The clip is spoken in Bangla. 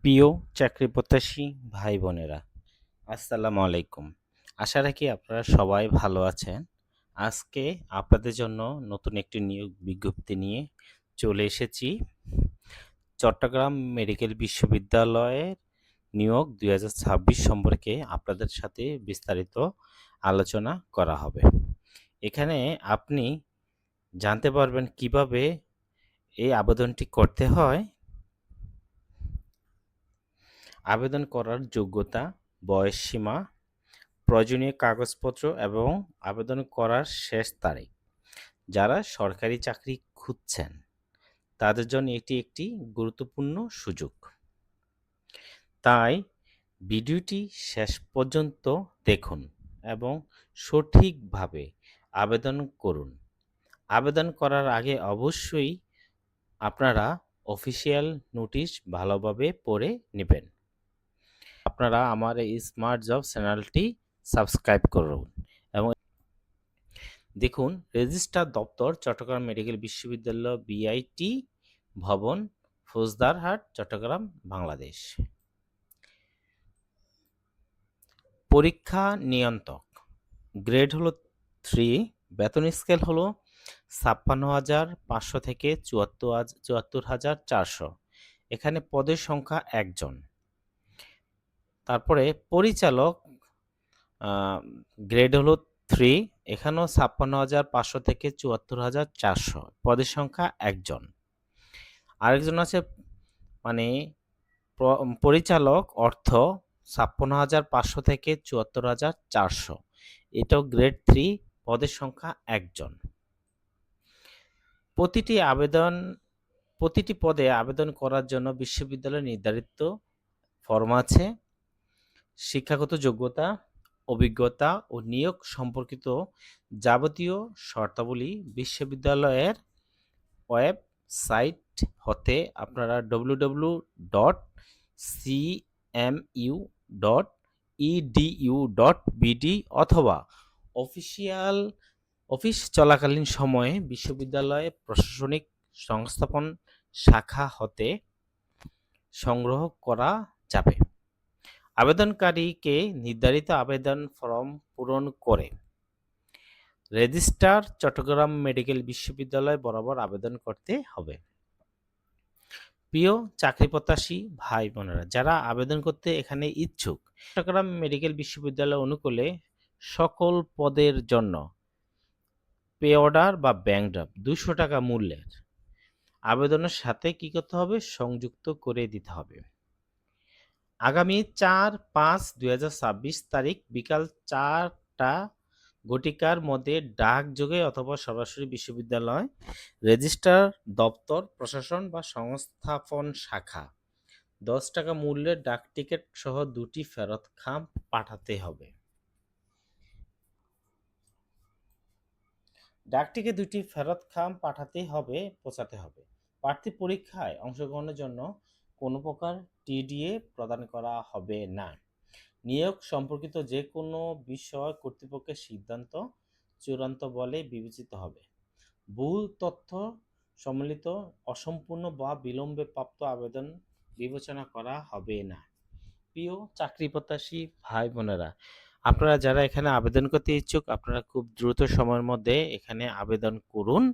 প্রিয় চাকরি প্রত্যাশী ভাই বোনেরা, আসসালামু আলাইকুম। আশা রাখি আপনারা সবাই ভালো আছেন। আজকে আপনাদের জন্য নতুন একটি নিয়োগ বিজ্ঞপ্তি নিয়ে চলে এসেছি। চট্টগ্রাম মেডিকেল বিশ্ববিদ্যালয়ের নিয়োগ 2026 সম্পর্কে আপনাদের সাথে বিস্তারিত আলোচনা করা হবে। এখানে আপনি জানতে পারবেন কিভাবে এই আবেদনটি করতে হয়, আবেদন করার যোগ্যতা, বয়সসীমা, প্রয়োজনীয় কাগজপত্র এবং আবেদন করার শেষ তারিখ। যারা সরকারি চাকরি খুঁজছেন তাদের জন্য এটি একটি গুরুত্বপূর্ণ সুযোগ। তাই ভিডিওটি শেষ পর্যন্ত দেখুন এবং সঠিকভাবে আবেদন করুন। আবেদন করার আগে অবশ্যই আপনারা অফিসিয়াল নোটিশ ভালোভাবে পড়ে নেবেন। আপনারা আমার এই স্মার্ট জব চ্যানেলটি সাবস্ক্রাইব করুন এবং দেখুন, রেজিস্ট্রার দপ্তর চট্টগ্রাম মেডিকেল বিশ্ববিদ্যালয়, বিআইটি ভবন, ফৌজদারহাট, চট্টগ্রাম, বাংলাদেশ। পরীক্ষা নিয়ন্ত্রক গ্রেড হলো 3, বেতন স্কেল হলো 56,500 থেকে 74,400। এখানে পদের সংখ্যা 1 জন। তারপরে পরিচালক গ্রেড হলো 3, এখানেও 56,500 থেকে 74,400, পদের সংখ্যা 1 জন। আরেকজন আছে মানে পরিচালক অর্থ 56,500 থেকে 74,400, এটাও গ্রেড 3, পদের সংখ্যা 1 জন। প্রতিটি পদে আবেদন করার জন্য বিশ্ববিদ্যালয়ের নির্ধারিত ফরম আছে। শিক্ষাগত যোগ্যতা, অভিজ্ঞতা ও নিয়োগ সম্পর্কিত যাবতীয় শর্তাবলী বিশ্ববিদ্যালয়ের ওয়েবসাইট হতে আপনারা www.cmu.edu.bd অথবা অফিস চলাকালীন সময়ে বিশ্ববিদ্যালয়ে প্রশাসনিক সংস্থাপন শাখা হতে সংগ্রহ করা যাবে। আবেদনকারীকে নির্ধারিত আবেদন ফরম পূরণ করে রেজিস্ট্রার চট্টগ্রাম মেডিকেল বিশ্ববিদ্যালয় বরাবর আবেদন করতে হবে। প্রিয় চাকরি প্রত্যাশী ভাই বোনেরা, যারা আবেদন করতে এখানে ইচ্ছুক, চট্টগ্রাম মেডিকেল বিশ্ববিদ্যালয় অনুকূলে সকল পদের জন্য পে অর্ডার বা ব্যাংক ড্রাফট 200 টাকা মূল্যের আবেদনের সাথে কি করতে হবে? সংযুক্ত করে দিতে হবে। আগামী 4/5/2026 তারিখ বিকাল 4টা ঘটিকার মধ্যে ডাকযোগে অথবা সরাসরি বিশ্ববিদ্যালয় রেজিস্ট্রার দপ্তর, প্রশাসন বা সংস্থাপন শাখা 10 টাকা মূল্যের ডাক টিকিট সহ 2টি ফেরত খাম পাঠাতে হবে। ডাকটিকে 2টি ফেরত খাম পৌঁছাতে হবে। প্রার্থী পরীক্ষায় অংশগ্রহণের জন্য কোনো প্রকার টিডিএ প্রদান করা হবে না। নিয়োগ সম্পর্কিত যে কোনো বিষয় কর্তৃপক্ষের সিদ্ধান্ত চূড়ান্ত বলে বিবেচিত হবে। ভুল তথ্য সম্মিলিত, অসম্পূর্ণ বা বিলম্বে প্রাপ্ত আবেদন বিবেচনা করা হবে না। প্রিয় চাকরি প্রত্যাশী ভাই বোনেরা, আপনারা যারা এখানে আবেদন করতে ইচ্ছুক, আপনারা খুব দ্রুত সময়ের মধ্যে এখানে আবেদন করুন।